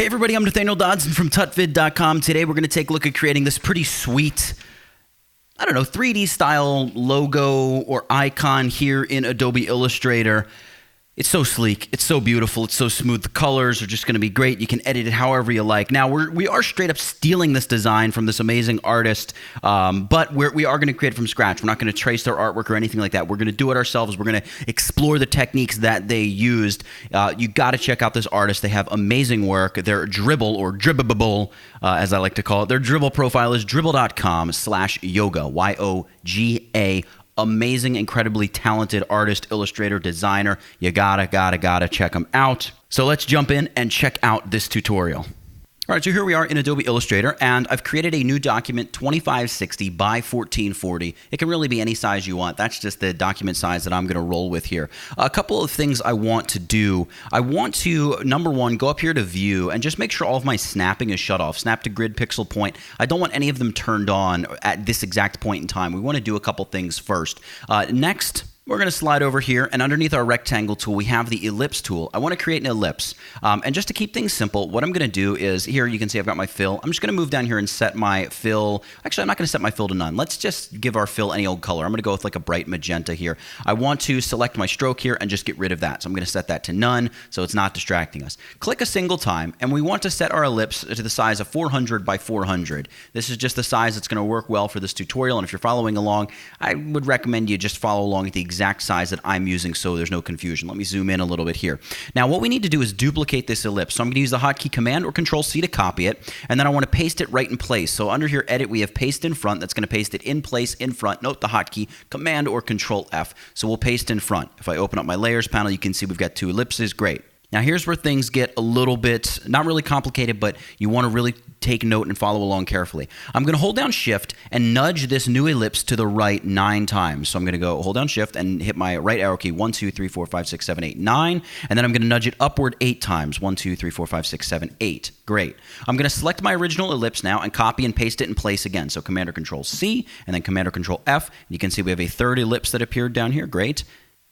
everybody, I'm Nathaniel Dodson from tutvid.com. Today we're going to take a look at creating this pretty sweet, 3D style logo or icon here in Adobe Illustrator. It's so sleek, it's so beautiful, it's so smooth. The colors are just going to be great. You can edit it however you like. Now, we are straight up stealing this design from this amazing artist, but we are going to create it from scratch. We're not going to trace their artwork or anything like that. We're going to do it ourselves. We're going to explore the techniques that they used. You got to check out this artist. They have amazing work. Their Dribbble, or Dribbble, as I like to call it, their Dribbble profile is dribbble.com/yoga, Y-O-G-A. Amazing, incredibly talented artist, illustrator, designer. You gotta check them out. So let's jump in and check out this tutorial. All right, so here we are in Adobe Illustrator, and I've created a new document, 2560 by 1440. It can really be any size you want. That's just the document size that I'm going to roll with here. A couple of things I want to do. I want to, number one, go up here to View and just make sure all of my snapping is shut off. Snap to grid, pixel point. I don't want any of them turned on at this exact point in time. We want to do a couple things first. Next, we're going to slide over here, and underneath our rectangle tool, we have the ellipse tool. I want to create an ellipse. And just to keep things simple, what I'm going to do is, here you can see I've got my fill. I'm just going to move down here and set my fill. Actually, I'm not going to set my fill to none. Let's just give our fill any old color. I'm going to go with like a bright magenta here. I want to select my stroke here and just get rid of that. So I'm going to set that to none so it's not distracting us. Click a single time, and we want to set our ellipse to the size of 400 by 400. This is just the size that's going to work well for this tutorial, and if you're following along, I would recommend you just follow along at the exact size that I'm using so there's no confusion. Let me zoom in a little bit here. Now what we need to do is duplicate this ellipse. So I'm going to use the hotkey Command or Control C to copy it, and then I want to paste it right in place. So under here, Edit, we have Paste in Front. That's going to paste it in place in front. Note the hotkey Command or Control F. So we'll paste in front. If I open up my Layers panel, you can see we've got two ellipses. Great. Now here's where things get a little bit, not really complicated, but you want to really take note and follow along carefully. I'm going to hold down Shift and nudge this new ellipse to the right 9 times. So I'm going to go hold down Shift and hit my right arrow key 1, 2, 3, 4, 5, 6, 7, 8, 9. And then I'm going to nudge it upward 8 times. 1, 2, 3, 4, 5, 6, 7, 8. Great. I'm going to select my original ellipse now and copy and paste it in place again. So Command or Control C and then Command or Control F. You can see we have a third ellipse that appeared down here. Great.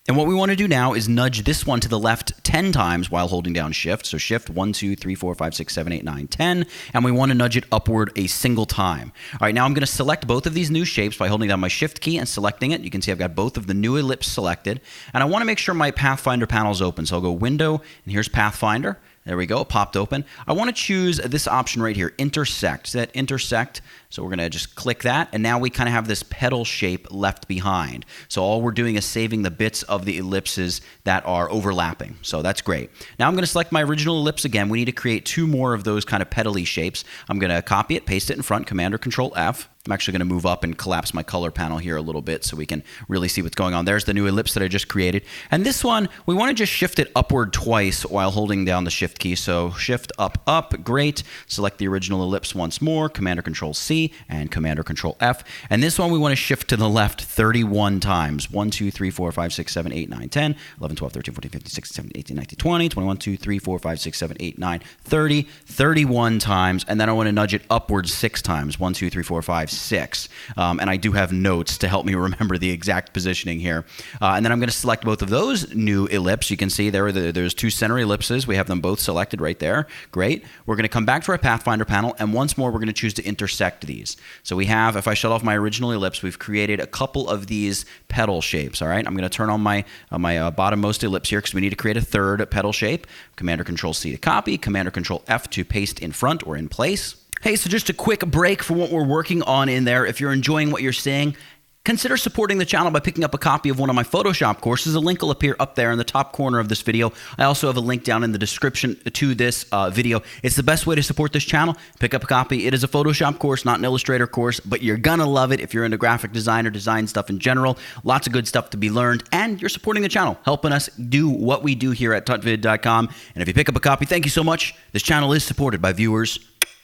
And what we want to do now is nudge this one to the left 10 times while holding down Shift. So Shift 1, 2, 3, 4, 5, 6, 7, 8, 9, 10. And we want to nudge it upward a single time. All right, now I'm going to select both of these new shapes by holding down my Shift key and selecting it. You can see I've got both of the new ellipse selected. And I want to make sure my Pathfinder panel is open. So I'll go Window, and here's Pathfinder. There we go, it popped open. I want to choose this option right here, Intersect. Set Intersect. So we're going to just click that, and now we kind of have this petal shape left behind. So all we're doing is saving the bits of the ellipses that are overlapping. So that's great. Now I'm going to select my original ellipse again. We need to create 2 more of those kind of petally shapes. I'm going to copy it, paste it in front, Command or Control F. I'm actually going to move up and collapse my color panel here a little bit so we can really see what's going on. There's the new ellipse that I just created. And this one, we want to just shift it upward twice while holding down the Shift key. So Shift up, up, great. Select the original ellipse once more, Command or Control C and Command or Control F. And this one we want to shift to the left 31 times. 1, 2, 3, 4, 5, 6, 7, 8, 9, 10, 11, 12, 13, 14, 15, 16, 17, 18, 19, 20, 21, 2, 3, 4, 5, 6, 7, 8, 9, 30, 31 times. And then I want to nudge it upwards 6 times. 1, 2, 3, 4, 5, 6. And I do have notes to help me remember the exact positioning here. And then I'm going to select both of those new ellipses. You can see there's 2 center ellipses. We have them both selected right there. Great. We're going to come back to our Pathfinder panel, and once more we're going to choose to intersect these. So we have, if I shut off my original ellipse, we've created a couple of these petal shapes. All right. I'm going to turn on my bottommost ellipse here because we need to create a third petal shape. Command or Control C to copy. Command or Control F to paste in front or in place. Hey, so just a quick break for what we're working on in there. If you're enjoying what you're seeing, consider supporting the channel by picking up a copy of one of my Photoshop courses. A link will appear up there in the top corner of this video. I also have a link down in the description to this video. It's the best way to support this channel. Pick up a copy. It is a Photoshop course, not an Illustrator course, but you're going to love it if you're into graphic design or design stuff in general. Lots of good stuff to be learned, and you're supporting the channel, helping us do what we do here at tutvid.com. And if you pick up a copy, thank you so much. This channel is supported by viewers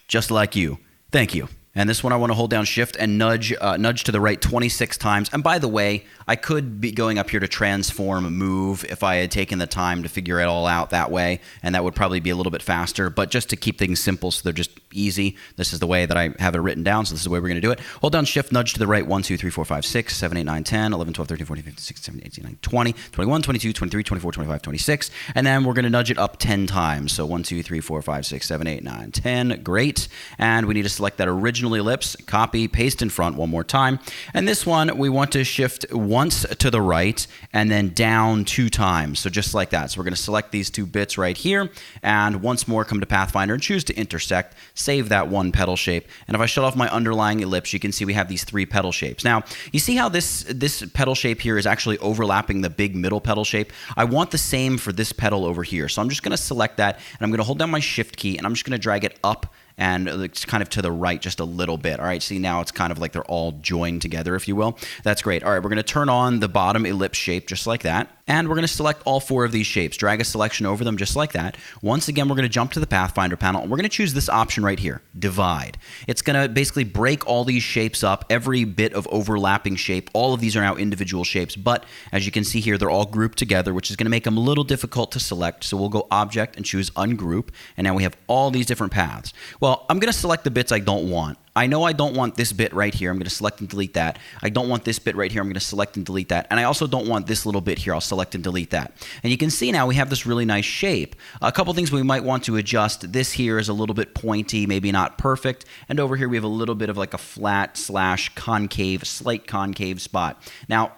just like you. Thank you. And this one I want to hold down Shift and nudge to the right 26 times. And by the way, I could be going up here to transform move if I had taken the time to figure it all out that way, and that would probably be a little bit faster. But just to keep things simple so they're just easy. This is the way that I have it written down, so this is the way we're going to do it. Hold down Shift, nudge to the right, 1, 2, 3, 4, 5, 6, 7, 8, 9, 10, 11, 12, 13, 14, 15, 16, 17, 18, 19, 20, 21, 22, 23, 24, 25, 26, and then we're going to nudge it up 10 times. So 1, 2, 3, 4, 5, 6, 7, 8, 9, 10. Great. And we need to select that original ellipse, copy, paste in front one more time. And this one, we want to shift once to the right and then down 2 times. So just like that. So we're going to select these 2 bits right here, and once more come to Pathfinder and choose to intersect, save that one petal shape. And if I shut off my underlying ellipse, you can see we have these 3 petal shapes. Now, you see how this petal shape here is actually overlapping the big middle petal shape? I want the same for this petal over here. So I'm just going to select that, and I'm going to hold down my Shift key, and I'm just going to drag it up and it's kind of to the right just a little bit. All right, see, now it's kind of like they're all joined together, if you will. That's great. All right, we're going to turn on the bottom ellipse shape just like that. And we're going to select all 4 of these shapes, drag a selection over them just like that. Once again, we're going to jump to the Pathfinder panel, and we're going to choose this option right here, Divide. It's going to basically break all these shapes up, every bit of overlapping shape. All of these are now individual shapes, but as you can see here, they're all grouped together, which is going to make them a little difficult to select. So we'll go Object and choose Ungroup, and now we have all these different paths. Well, I'm going to select the bits I don't want. I know I don't want this bit right here. I'm going to select and delete that. I don't want this bit right here. I'm going to select and delete that. And I also don't want this little bit here. I'll select and delete that. And you can see now we have this really nice shape. A couple things we might want to adjust. This here is a little bit pointy, maybe not perfect. And over here we have a little bit of like a flat / concave, slight concave spot. Now,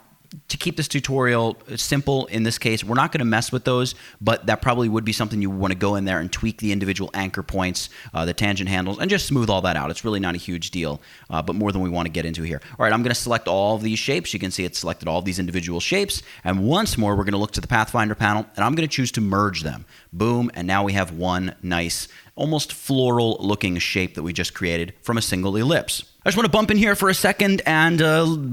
to keep this tutorial simple in this case, we're not going to mess with those, but that probably would be something you want to go in there and tweak the individual anchor points, the tangent handles, and just smooth all that out. It's really not a huge deal, but more than we want to get into here. All right, I'm going to select all of these shapes. You can see it's selected all of these individual shapes. And once more, we're going to look to the Pathfinder panel, and I'm going to choose to merge them. Boom, and now we have one nice, almost floral looking shape that we just created from a single ellipse. I just want to bump in here for a second and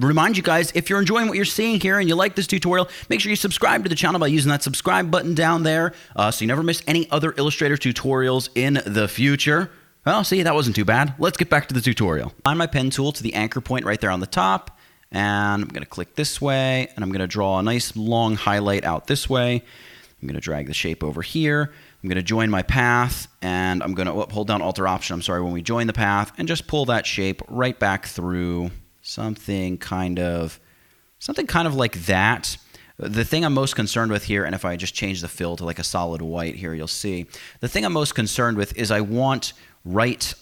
remind you guys, if you're enjoying what you're seeing here and you like this tutorial, make sure you subscribe to the channel by using that subscribe button down there so you never miss any other Illustrator tutorials in the future. Well, see, that wasn't too bad. Let's get back to the tutorial. Find my pen tool to the anchor point right there on the top, and I'm going to click this way, and I'm going to draw a nice long highlight out this way. I'm going to drag the shape over here. I'm going to join my path, and I'm going to hold down Alt-Option, when we join the path, and just pull that shape right back through something kind of like that. The thing I'm most concerned with here, and if I just change the fill to like a solid white here, you'll see, the thing I'm most concerned with is I want right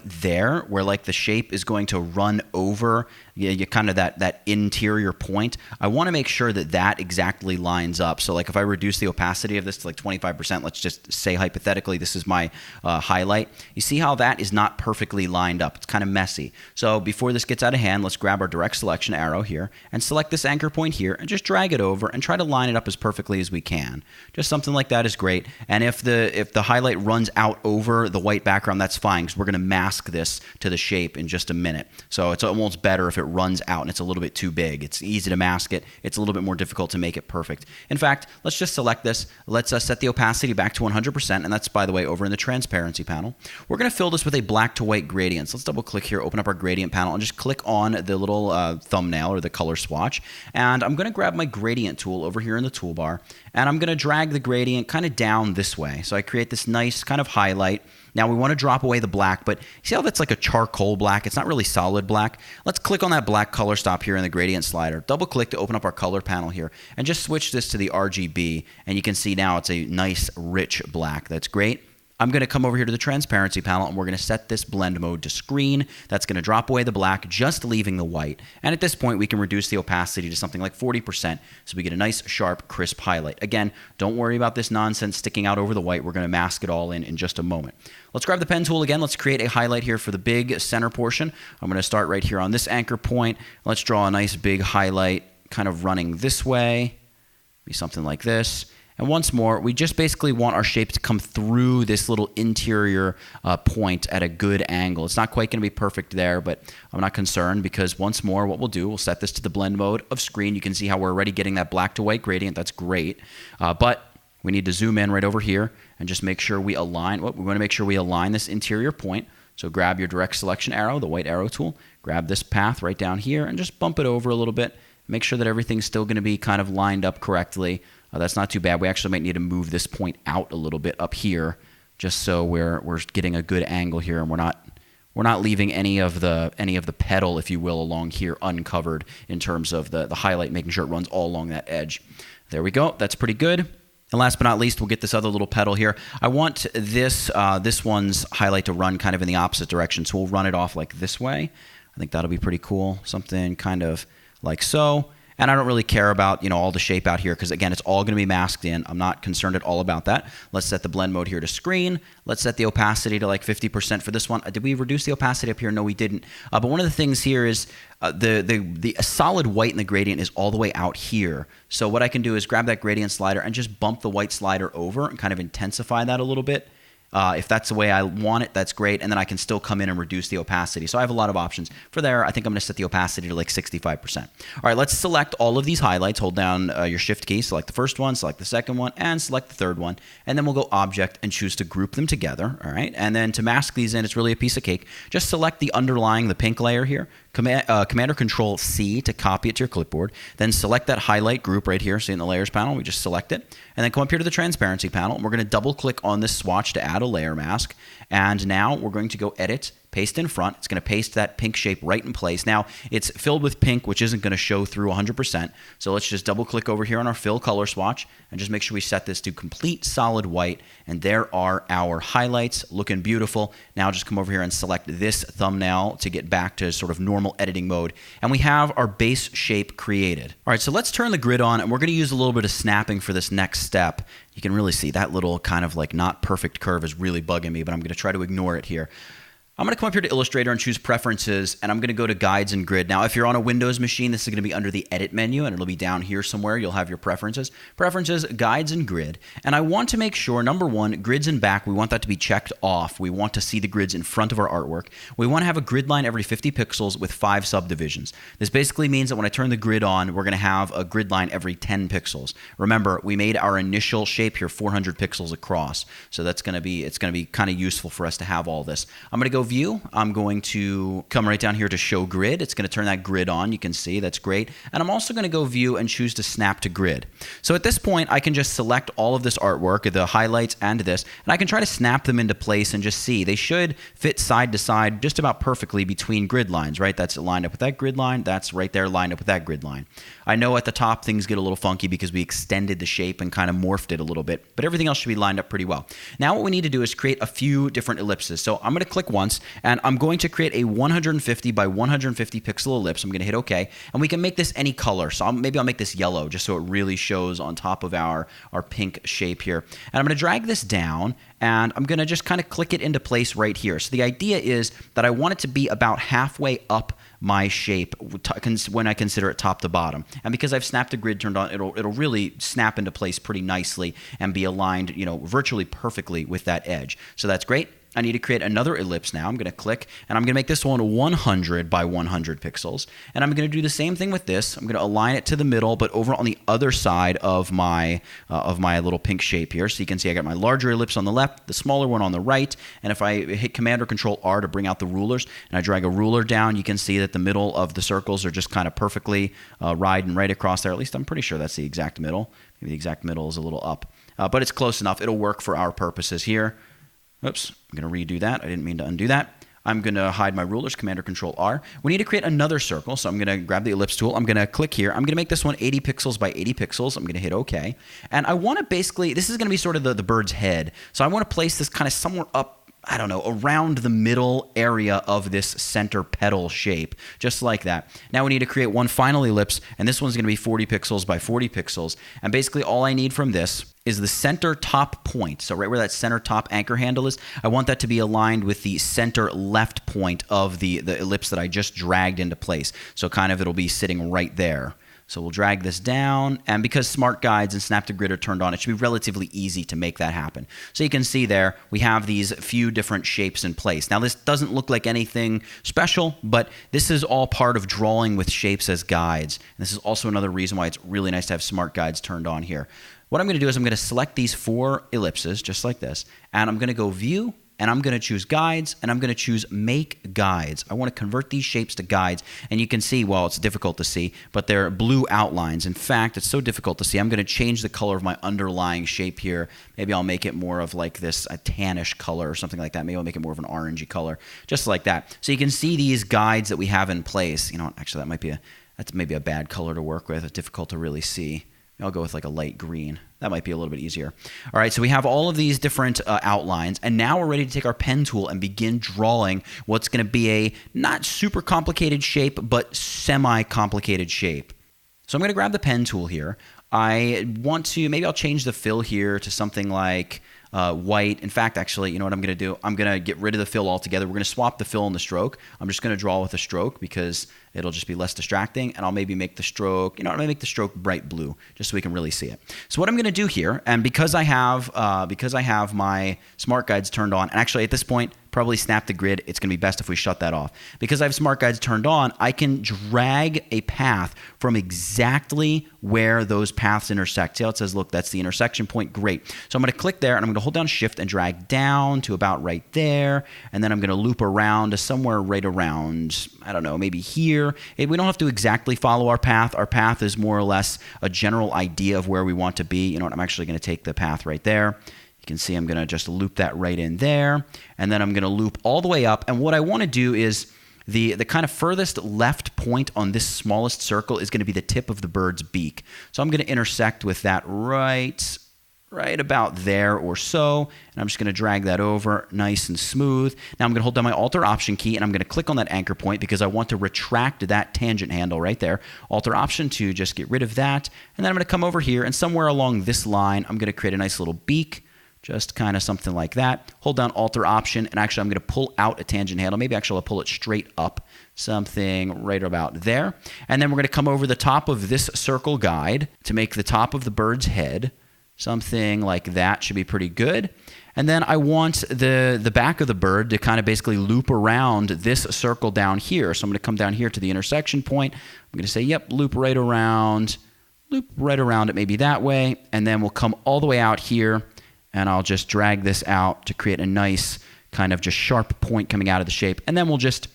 there where like the shape is going to run over you kind of that interior point. I want to make sure that that exactly lines up. So like if I reduce the opacity of this to like 25%, let's just say hypothetically this is my highlight. You see how that is not perfectly lined up. It's kind of messy. So before this gets out of hand, let's grab our direct selection arrow here and select this anchor point here and just drag it over and try to line it up as perfectly as we can. Just something like that is great. And if the highlight runs out over the white background, that's fine, because we're going to mask this to the shape in just a minute. So it's almost better if it runs out and it's a little bit too big. It's easy to mask it. It's a little bit more difficult to make it perfect. In fact, let's just select this. Let's set the opacity back to 100%, and that's, by the way, over in the transparency panel. We're going to fill this with a black to white gradient. So let's double click here, open up our gradient panel, and just click on the little thumbnail or the color swatch. And I'm going to grab my gradient tool over here in the toolbar, and I'm going to drag the gradient kind of down this way. So I create this nice kind of highlight. Now we want to drop away the black, but see how that's like a charcoal black? It's not really solid black. Let's click on that black color stop here in the gradient slider. Double click to open up our color panel here and just switch this to the RGB, and you can see now it's a nice rich black. That's great. I'm going to come over here to the transparency panel, and we're going to set this blend mode to screen. That's going to drop away the black, just leaving the white. And at this point, we can reduce the opacity to something like 40%, so we get a nice, sharp, crisp highlight. Again, don't worry about this nonsense sticking out over the white. We're going to mask it all in just a moment. Let's grab the pen tool again. Let's create a highlight here for the big center portion. I'm going to start right here on this anchor point. Let's draw a nice big highlight kind of running this way. Be something like this. And once more, we just basically want our shape to come through this little interior point at a good angle. It's not quite going to be perfect there, but I'm not concerned, because once more, what we'll do, we'll set this to the blend mode of screen. You can see how we're already getting that black to white gradient. That's great. But we need to zoom in right over here and just make sure we align. We want to make sure we align this interior point. So grab your direct selection arrow, the white arrow tool, grab this path right down here and just bump it over a little bit. Make sure that everything's still going to be kind of lined up correctly. That's not too bad. We actually might need to move this point out a little bit up here. just so we're getting a good angle here, and we're not leaving any of the petal, if you will, along here uncovered in terms of the highlight, making sure it runs all along that edge. There we go. That's pretty good. And last but not least, we'll get this other little petal here. I want this one's highlight to run kind of in the opposite direction, so we'll run it off like this way. I think that'll be pretty cool. Something kind of like so. And I don't really care about, all the shape out here because, again, it's all going to be masked in. I'm not concerned at all about that. Let's set the blend mode here to screen. Let's set the opacity to like 50% for this one. Did we reduce the opacity up here? No, we didn't. But one of the things here is the solid white in the gradient is all the way out here. So what I can do is grab that gradient slider and just bump the white slider over and kind of intensify that a little bit. If that's the way I want it, that's great. And then I can still come in and reduce the opacity. So I have a lot of options. For there, I think I'm going to set the opacity to like 65%. All right, let's select all of these highlights. Hold down your Shift key, select the first one, select the second one, and select the third one. And then we'll go Object and choose to group them together. All right, and then to mask these in, it's really a piece of cake. Just select the underlying, the pink layer here. Command or Control C to copy it to your clipboard. Then select that highlight group right here. See in the Layers panel, we just select it. And then come up here to the Transparency panel. And we're going to double click on this swatch to add a layer mask. And now we're going to go Edit, Paste in Front. It's going to paste that pink shape right in place. Now, it's filled with pink, which isn't going to show through 100%. So let's just double click over here on our Fill Color swatch and just make sure we set this to complete solid white. And there are our highlights looking beautiful. Now just come over here and select this thumbnail to get back to sort of normal editing mode. And we have our base shape created. All right, so let's turn the grid on, and we're going to use a little bit of snapping for this next step. You can really see that little kind of like not perfect curve is really bugging me, but I'm going to try to ignore it here. I'm going to come up here to Illustrator and choose Preferences, and I'm going to go to Guides and Grid. Now, if you're on a Windows machine, this is going to be under the Edit menu, and it'll be down here somewhere. You'll have your Preferences, Guides, and Grid. And I want to make sure, number one, grids and back, we want that to be checked off. We want to see the grids in front of our artwork. We want to have a grid line every 50 pixels with 5 subdivisions. This basically means that when I turn the grid on, we're going to have a grid line every 10 pixels. Remember, we made our initial shape here 400 pixels across, so it's going to be kind of useful for us to have all this. I'm going to go View. I'm going to come right down here to Show Grid. It's going to turn that grid on. You can see that's great. And I'm also going to go View and choose to Snap to Grid. So at this point, I can just select all of this artwork, the highlights and this, and I can try to snap them into place and just see. They should fit side to side just about perfectly between grid lines, right? That's lined up with that grid line. That's right there lined up with that grid line. I know at the top things get a little funky because we extended the shape and kind of morphed it a little bit, but everything else should be lined up pretty well. Now what we need to do is create a few different ellipses. So I'm going to click once, and I'm going to create a 150 by 150 pixel ellipse. I'm going to hit OK, and we can make this any color. So maybe I'll make this yellow just so it really shows on top of our pink shape here. And I'm going to drag this down, and I'm going to just kind of click it into place right here. So the idea is that I want it to be about halfway up my shape when I consider it top to bottom. And because I've snapped the grid turned on, it'll really snap into place pretty nicely and be aligned, virtually perfectly with that edge. So that's great. I need to create another ellipse now. I'm going to click, and I'm going to make this one 100 by 100 pixels. And I'm going to do the same thing with this. I'm going to align it to the middle, but over on the other side of my little pink shape here. So you can see I got my larger ellipse on the left, the smaller one on the right. And if I hit Command or Control R to bring out the rulers, and I drag a ruler down, you can see that the middle of the circles are just kind of perfectly riding right across there. At least I'm pretty sure that's the exact middle. Maybe the exact middle is a little up. But it's close enough. It'll work for our purposes here. Oops, I'm going to redo that. I didn't mean to undo that. I'm going to hide my rulers, Command or Control R. We need to create another circle, so I'm going to grab the ellipse tool. I'm going to click here. I'm going to make this one 80 pixels by 80 pixels. I'm going to hit OK. And I want to basically, this is going to be sort of the bird's head. So I want to place this kind of somewhere up, I don't know, around the middle area of this center petal shape, just like that. Now we need to create one final ellipse, and this one's going to be 40 pixels by 40 pixels. And basically all I need from this is the center top point. So right where that center top anchor handle is, I want that to be aligned with the center left point of the ellipse that I just dragged into place. So kind of it'll be sitting right there. So we'll drag this down, and because Smart Guides and Snap to Grid are turned on, it should be relatively easy to make that happen. So you can see there, we have these few different shapes in place. Now this doesn't look like anything special, but this is all part of drawing with shapes as guides. And this is also another reason why it's really nice to have Smart Guides turned on here. What I'm going to do is I'm going to select these 4 ellipses, just like this, and I'm going to go View, and I'm going to choose guides, and I'm going to choose make guides. I want to convert these shapes to guides, and you can see, well, it's difficult to see, but they're blue outlines. In fact, it's so difficult to see. I'm going to change the color of my underlying shape here. Maybe I'll make it more of like this, a tannish color or something like that. Maybe I'll make it more of an orangey color, just like that. So you can see these guides that we have in place. You know, actually, that's maybe a bad color to work with. It's difficult to really see. I'll go with like a light green. That might be a little bit easier. All right, so we have all of these different outlines, and now we're ready to take our pen tool and begin drawing what's going to be a not super complicated shape, but semi-complicated shape. So I'm going to grab the pen tool here. I want to, maybe I'll change the fill here to something like white. In fact, actually, you know what I'm going to do? I'm going to get rid of the fill altogether. We're going to swap the fill and the stroke. I'm just going to draw with a stroke because it'll just be less distracting, and I'll maybe make the stroke, I'm going to make the stroke bright blue just so we can really see it. So what I'm going to do here, and because I have my smart guides turned on, and actually at this point, probably snap the grid. It's going to be best if we shut that off. Because I have smart guides turned on, I can drag a path from exactly where those paths intersect. See how it says, look, that's the intersection point? Great. So I'm going to click there, and I'm going to hold down Shift and drag down to about right there, and then I'm going to loop around to somewhere right around, I don't know, maybe here. We don't have to exactly follow our path. Our path is more or less a general idea of where we want to be. You know what? I'm actually going to take the path right there. You can see I'm going to just loop that right in there, and then I'm going to loop all the way up. And what I want to do is the kind of furthest left point on this smallest circle is going to be the tip of the bird's beak. So I'm going to intersect with that right about there or so, and I'm just going to drag that over nice and smooth. Now I'm going to hold down my Alt-Option key, and I'm going to click on that anchor point because I want to retract that tangent handle right there. Alt-Option to just get rid of that, and then I'm going to come over here, and somewhere along this line, I'm going to create a nice little beak, just kind of something like that. Hold down Alt-Option, and actually I'm going to pull out a tangent handle. Maybe actually I'll pull it straight up, something right about there. And then we're going to come over the top of this circle guide to make the top of the bird's head. Something like that should be pretty good. And then I want the back of the bird to kind of basically loop around this circle down here. So I'm going to come down here to the intersection point. I'm going to say, yep, loop right around it maybe that way. And then we'll come all the way out here, and I'll just drag this out to create a nice kind of just sharp point coming out of the shape. And then we'll just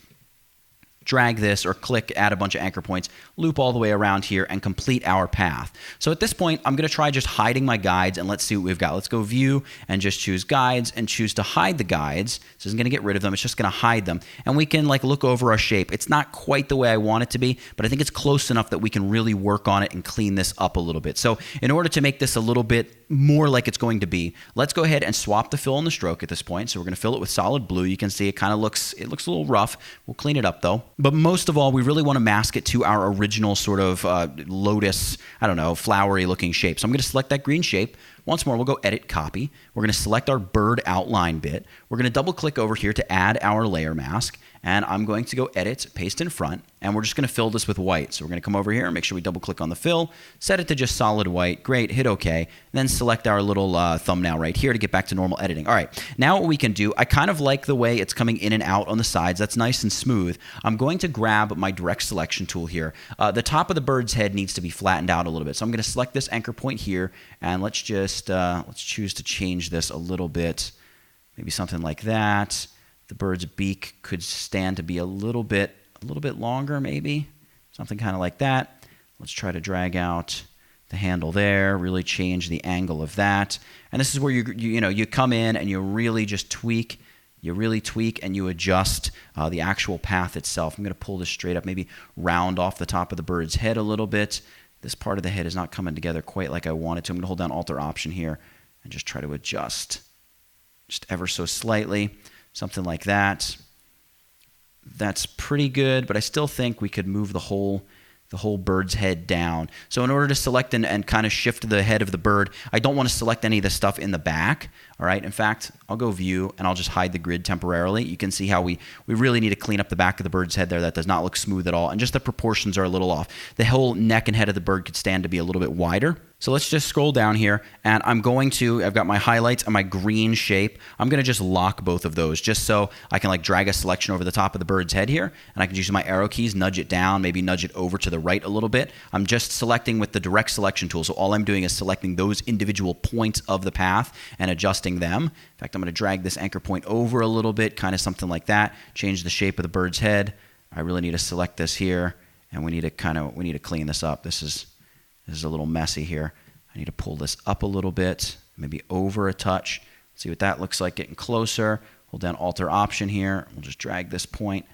drag this or click, add a bunch of anchor points, loop all the way around here, and complete our path. So at this point, I'm going to try just hiding my guides, and let's see what we've got. Let's go View and just choose Guides and choose to hide the guides. This isn't going to get rid of them. It's just going to hide them. And we can like look over our shape. It's not quite the way I want it to be, but I think it's close enough that we can really work on it and clean this up a little bit. So in order to make this a little bit more like it's going to be, let's go ahead and swap the fill and the stroke at this point. So we're going to fill it with solid blue. You can see it kind of looks a little rough. We'll clean it up though. But most of all, we really want to mask it to our original sort of lotus, I don't know, flowery looking shape. So I'm going to select that green shape. Once more, we'll go Edit, Copy. We're going to select our bird outline bit. We're going to double click over here to add our layer mask. And I'm going to go Edit, Paste in Front, and we're just going to fill this with white. So we're going to come over here and make sure we double click on the fill, set it to just solid white. Great, hit OK, and then select our little thumbnail right here to get back to normal editing. All right, now what we can do, I kind of like the way it's coming in and out on the sides. That's nice and smooth. I'm going to grab my direct selection tool here. The top of the bird's head needs to be flattened out a little bit. So I'm going to select this anchor point here, and let's just let's choose to change this a little bit, maybe something like that. The bird's beak could stand to be a little bit longer, maybe something kind of like that. Let's try to drag out the handle there, really change the angle of that. And this is where you come in and you really just tweak. You really tweak and you adjust the actual path itself. I'm going to pull this straight up, maybe round off the top of the bird's head a little bit. This part of the head is not coming together quite like I want it to. I'm going to hold down Alt-Option here and just try to adjust just ever so slightly. Something like that. That's pretty good, but I still think we could move the whole bird's head down. So in order to select and kind of shift the head of the bird, I don't want to select any of the stuff in the back. All right. In fact, I'll go View and I'll just hide the grid temporarily. You can see how we really need to clean up the back of the bird's head there. That does not look smooth at all. And just the proportions are a little off. The whole neck and head of the bird could stand to be a little bit wider. So let's just scroll down here, and I've got my highlights and my green shape. I'm going to just lock both of those just so I can like drag a selection over the top of the bird's head here, and I can use my arrow keys, nudge it down, maybe nudge it over to the right a little bit. I'm just selecting with the direct selection tool, so all I'm doing is selecting those individual points of the path and adjusting them. In fact, I'm going to drag this anchor point over a little bit, kind of something like that, change the shape of the bird's head. I really need to select this here, and we need to clean this up. This is a little messy here. I need to pull this up a little bit, maybe over a touch. See what that looks like getting closer. Hold down Alt-Option here. We'll just drag this point.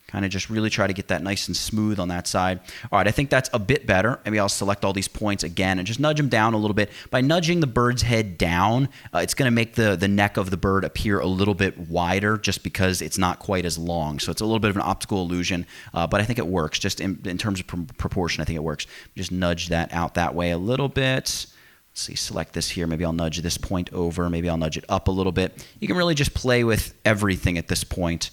Kind of just really try to get that nice and smooth on that side. All right, I think that's a bit better. Maybe I'll select all these points again and just nudge them down a little bit. By nudging the bird's head down, it's going to make the neck of the bird appear a little bit wider just because it's not quite as long. So it's a little bit of an optical illusion, but I think it works. Just in terms of proportion, I think it works. Just nudge that out that way a little bit. Let's see, select this here. Maybe I'll nudge this point over. Maybe I'll nudge it up a little bit. You can really just play with everything at this point.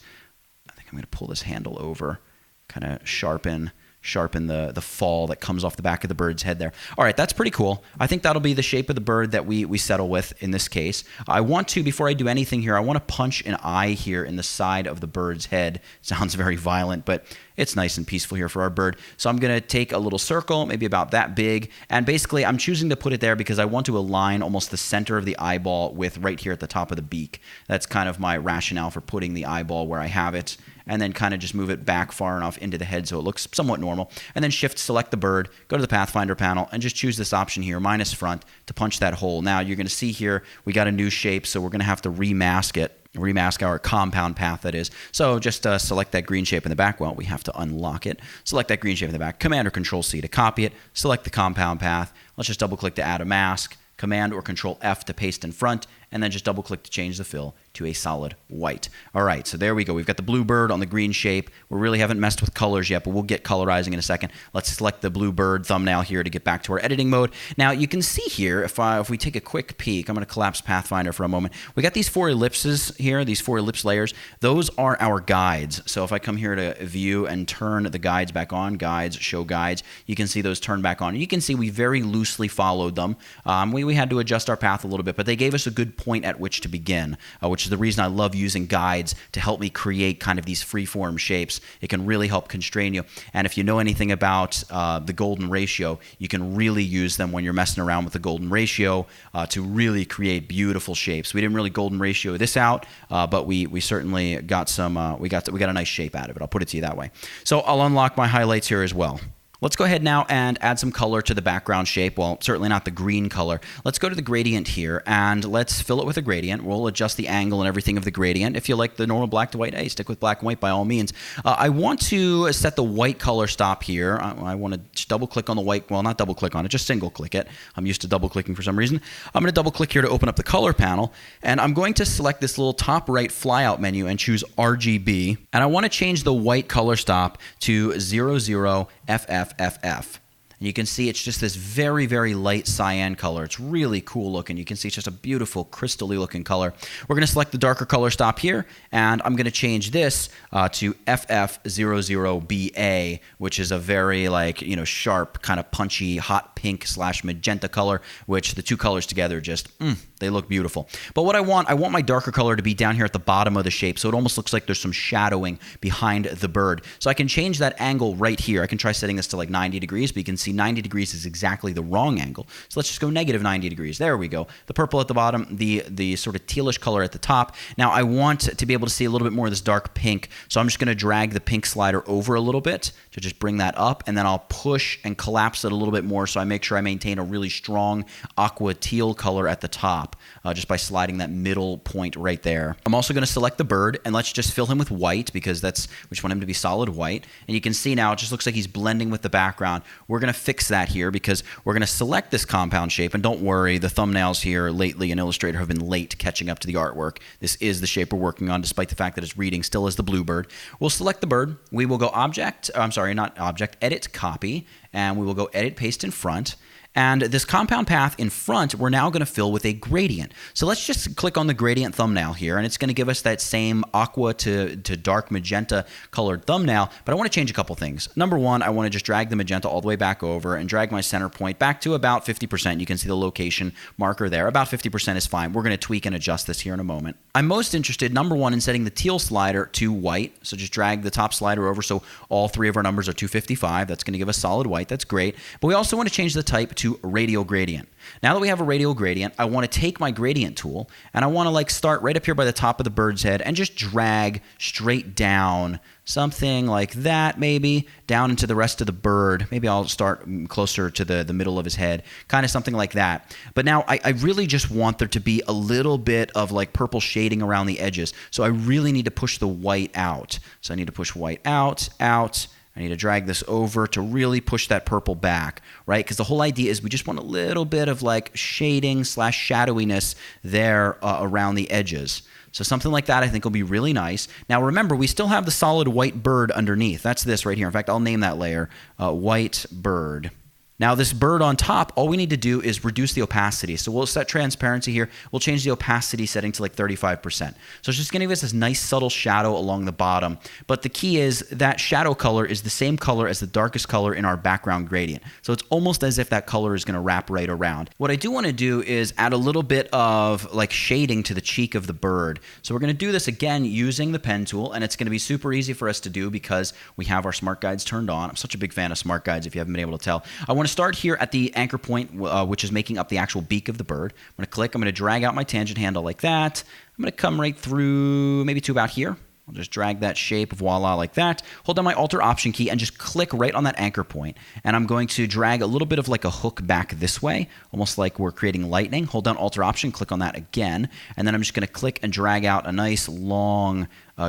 I'm going to pull this handle over, kind of sharpen the fall that comes off the back of the bird's head there. All right, that's pretty cool. I think that'll be the shape of the bird that we settle with in this case. I want to, before I do anything here, I want to punch an eye here in the side of the bird's head. Sounds very violent, but it's nice and peaceful here for our bird. So I'm going to take a little circle, maybe about that big, and basically I'm choosing to put it there because I want to align almost the center of the eyeball with right here at the top of the beak. That's kind of my rationale for putting the eyeball where I have it, and then kind of just move it back far enough into the head so it looks somewhat normal. And then Shift, select the bird, go to the Pathfinder panel, and just choose this option here, minus front, to punch that hole. Now you're going to see here we got a new shape, so we're going to have to remask our compound path, that is. So just select that green shape in the back. Well, we have to unlock it. Select that green shape in the back. Command or Control C to copy it. Select the compound path. Let's just double click to add a mask. Command or Control F to paste in front, and then just double click to change the fill to a solid white. All right, so there we go. We've got the blue bird on the green shape. We really haven't messed with colors yet, but we'll get colorizing in a second. Let's select the blue bird thumbnail here to get back to our editing mode. Now you can see here, if we take a quick peek, I'm going to collapse Pathfinder for a moment. We got these 4 ellipses here, these 4 ellipse layers. Those are our guides. So if I come here to view and turn the guides back on, guides, show guides, you can see those turn back on. And you can see we very loosely followed them. We had to adjust our path a little bit, but they gave us a good point at which to begin, which is the reason I love using guides to help me create kind of these free-form shapes. It can really help constrain you. And if you know anything about the golden ratio, you can really use them when you're messing around with the golden ratio to really create beautiful shapes. We didn't really golden ratio this out, but we certainly got some. We got a nice shape out of it. I'll put it to you that way. So I'll unlock my highlights here as well. Let's go ahead now and add some color to the background shape. Well, certainly not the green color. Let's go to the gradient here, and let's fill it with a gradient. We'll adjust the angle and everything of the gradient. If you like the normal black to white, hey, stick with black and white by all means. I want to set the white color stop here. I want to just double-click on the white. Well, not double-click on it, just single-click it. I'm used to double-clicking for some reason. I'm going to double-click here to open up the color panel, and I'm going to select this little top right flyout menu and choose RGB, and I want to change the white color stop to 00 FFFF. And you can see it's just this very, very light cyan color. It's really cool looking. You can see it's just a beautiful, crystal-y looking color. We're going to select the darker color stop here, and I'm going to change this to FF00BA, which is a very sharp, kind of punchy, hot pink / magenta color, which the two colors together just, they look beautiful. But what I want my darker color to be down here at the bottom of the shape, so it almost looks like there's some shadowing behind the bird. So I can change that angle right here. I can try setting this to like 90 degrees, but you can see 90 degrees is exactly the wrong angle. So let's just go negative 90 degrees. There we go. The purple at the bottom, the sort of tealish color at the top. Now I want to be able to see a little bit more of this dark pink, so I'm just going to drag the pink slider over a little bit to just bring that up, and then I'll push and collapse it a little bit more so I make sure I maintain a really strong aqua teal color at the top. Just by sliding that middle point right there. I'm also going to select the bird, and let's just fill him with white because we just want him to be solid white. And you can see now it just looks like he's blending with the background. We're going to fix that here because we're going to select this compound shape. And don't worry, the thumbnails here lately in Illustrator have been late catching up to the artwork. This is the shape we're working on, despite the fact that it's reading still as the blue bird. We'll select the bird. We will go Edit, Copy, and we will go Edit, Paste in front. And this compound path in front, we're now going to fill with a gradient. So let's just click on the gradient thumbnail here, and it's going to give us that same aqua to dark magenta colored thumbnail, but I want to change a couple things. Number one, I want to just drag the magenta all the way back over and drag my center point back to about 50%. You can see the location marker there. About 50% is fine. We're going to tweak and adjust this here in a moment. I'm most interested, number one, in setting the teal slider to white. So just drag the top slider over so all three of our numbers are 255. That's going to give us solid white. That's great. But we also want to change the type to radial gradient. Now that we have a radial gradient, I want to take my gradient tool and I want to like start right up here by the top of the bird's head and just drag straight down, something like that maybe, down into the rest of the bird. Maybe I'll start closer to the middle of his head, kind of something like that. But now I really just want there to be a little bit of like purple shading around the edges. So I really need to push the white out. So I need to push white out. I need to drag this over to really push that purple back, right? Because the whole idea is we just want a little bit of like shading / shadowiness there around the edges. So something like that I think will be really nice. Now remember, we still have the solid white bird underneath. That's this right here. In fact, I'll name that layer white bird. Now this bird on top, all we need to do is reduce the opacity. So we'll set transparency here. We'll change the opacity setting to like 35%. So it's just going to give us this nice subtle shadow along the bottom. But the key is that shadow color is the same color as the darkest color in our background gradient. So it's almost as if that color is going to wrap right around. What I do want to do is add a little bit of like shading to the cheek of the bird. So we're going to do this again using the pen tool, and it's going to be super easy for us to do because we have our smart guides turned on. I'm such a big fan of smart guides if you haven't been able to tell. I want to start here at the anchor point, which is making up the actual beak of the bird. I'm going to click. I'm going to drag out my tangent handle like that. I'm going to come right through maybe to about here. I'll just drag that shape, voila, like that. Hold down my Alt or Option key and just click right on that anchor point. And I'm going to drag a little bit of like a hook back this way, almost like we're creating lightning. Hold down Alt or Option, click on that again. And then I'm just going to click and drag out a nice long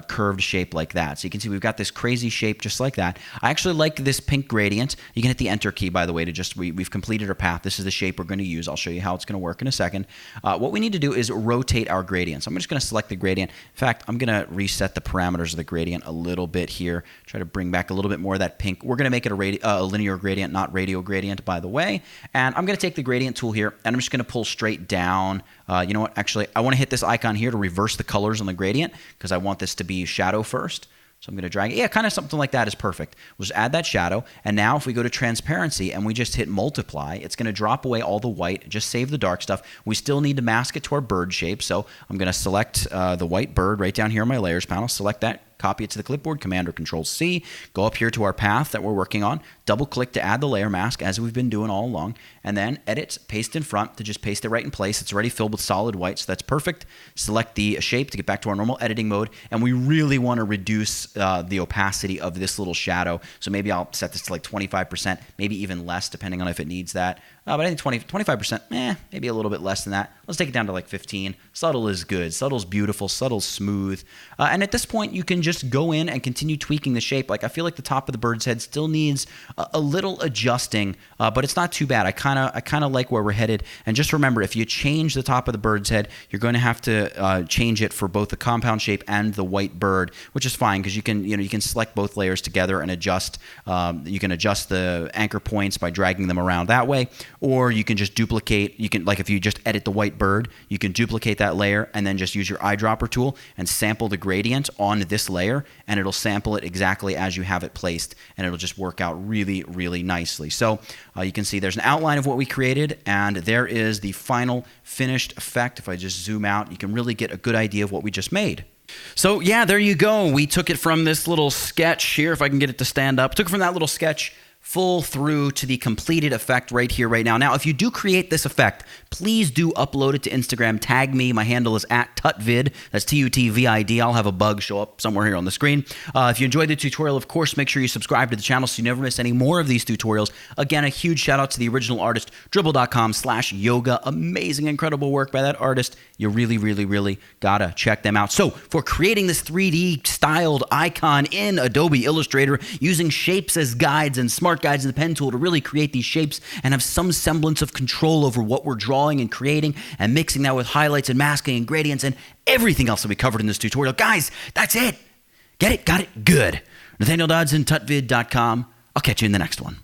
curved shape like that. So you can see we've got this crazy shape just like that. I actually like this pink gradient. You can hit the Enter key, by the way, to just, we've completed our path. This is the shape we're going to use. I'll show you how it's going to work in a second. What we need to do is rotate our gradient. So I'm just going to select the gradient. In fact, I'm going to reset the parameters of the gradient a little bit here. Try to bring back a little bit more of that pink. We're going to make it a linear gradient, not radial gradient, by the way. And I'm going to take the gradient tool here, and I'm just going to pull straight down. You know what? Actually, I want to hit this icon here to reverse the colors on the gradient because I want this to be shadow first. So I'm going to drag it. Yeah, kind of something like that is perfect. We'll just add that shadow. And now if we go to transparency and we just hit multiply, it's going to drop away all the white, just save the dark stuff. We still need to mask it to our bird shape. So I'm going to select the white bird right down here in my layers panel, select that, copy it to the clipboard, Command or Control C, go up here to our path that we're working on, double click to add the layer mask as we've been doing all along, and then edit, paste in front to just paste it right in place. It's already filled with solid white, so that's perfect. Select the shape to get back to our normal editing mode, and we really want to reduce the opacity of this little shadow. So maybe I'll set this to like 25%, maybe even less depending on if it needs that. But I think 25%, maybe a little bit less than that. Let's take it down to like 15. Subtle is good. Subtle's beautiful. Subtle's smooth. And at this point, you can just go in and continue tweaking the shape. Like I feel like the top of the bird's head still needs a little adjusting, but it's not too bad. I kind of like where we're headed. And just remember, if you change the top of the bird's head, you're going to have to change it for both the compound shape and the white bird, which is fine because you can select both layers together and adjust. You can adjust the anchor points by dragging them around that way. Or you can just duplicate, like if you just edit the white bird, you can duplicate that layer and then just use your eyedropper tool and sample the gradient on this layer, and it'll sample it exactly as you have it placed, and it'll just work out really, really nicely. So you can see there's an outline of what we created, and there is the final finished effect. If I just zoom out, you can really get a good idea of what we just made. So yeah, there you go. We took it from this little sketch here, if I can get it to stand up. Took it from that little sketch full through to the completed effect right here, right now. Now, if you do create this effect, please do upload it to Instagram. Tag me. My handle is @tutvid. That's TUTVID. I'll have a bug show up somewhere here on the screen. If you enjoyed the tutorial, of course, make sure you subscribe to the channel so you never miss any more of these tutorials. Again, a huge shout out to the original artist, Dribbble.com/yoga. Amazing, incredible work by that artist. You really, really, really gotta check them out. So, for creating this 3D styled icon in Adobe Illustrator, using shapes as guides and smart guides in the pen tool to really create these shapes and have some semblance of control over what we're drawing and creating, and mixing that with highlights and masking and gradients and everything else that we covered in this tutorial. Guys, that's it. Get it? Got it? Good. Nathaniel Dodson, tutvid.com. I'll catch you in the next one.